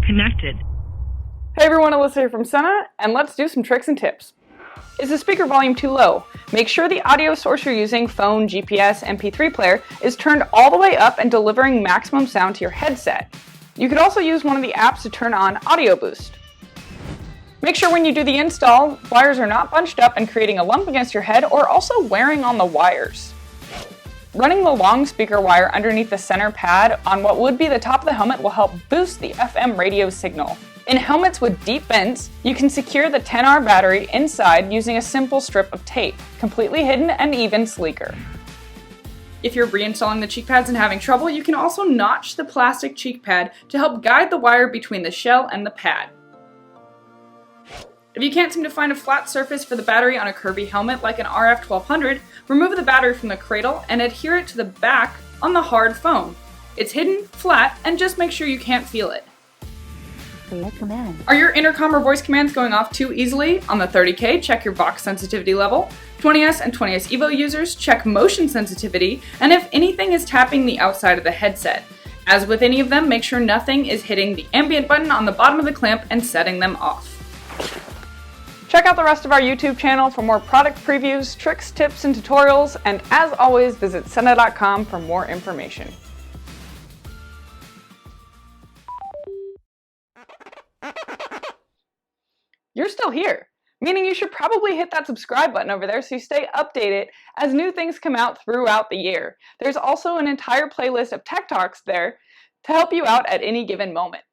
connected. Hey everyone, Alyssa here from Sena, and let's do some tricks and tips. Is the speaker volume too low? Make sure the audio source you're using, phone, GPS, MP3 player, is turned all the way up and delivering maximum sound to your headset. You could also use one of the apps to turn on Audio Boost. Make sure when you do the install, wires are not bunched up and creating a lump against your head or also wearing on the wires. Running the long speaker wire underneath the center pad on what would be the top of the helmet will help boost the FM radio signal. In helmets with deep vents, you can secure the 10R battery inside using a simple strip of tape, completely hidden and even sleeker. If you're reinstalling the cheek pads and having trouble, you can also notch the plastic cheek pad to help guide the wire between the shell and the pad. If you can't seem to find a flat surface for the battery on a curvy helmet like an RF 1200, remove the battery from the cradle and adhere it to the back on the hard foam. It's hidden, flat, and just make sure you can't feel it. Are your intercom or voice commands going off too easily? On the 30K, check your Vox sensitivity level. 20S and 20S Evo users, check motion sensitivity, and if anything is tapping the outside of the headset. As with any of them, make sure nothing is hitting the ambient button on the bottom of the clamp and setting them off. Check out the rest of our YouTube channel for more product previews, tricks, tips, and tutorials, and as always, visit Sena.com for more information. You're still here, meaning you should probably hit that subscribe button over there so you stay updated as new things come out throughout the year. There's also an entire playlist of tech talks there to help you out at any given moment.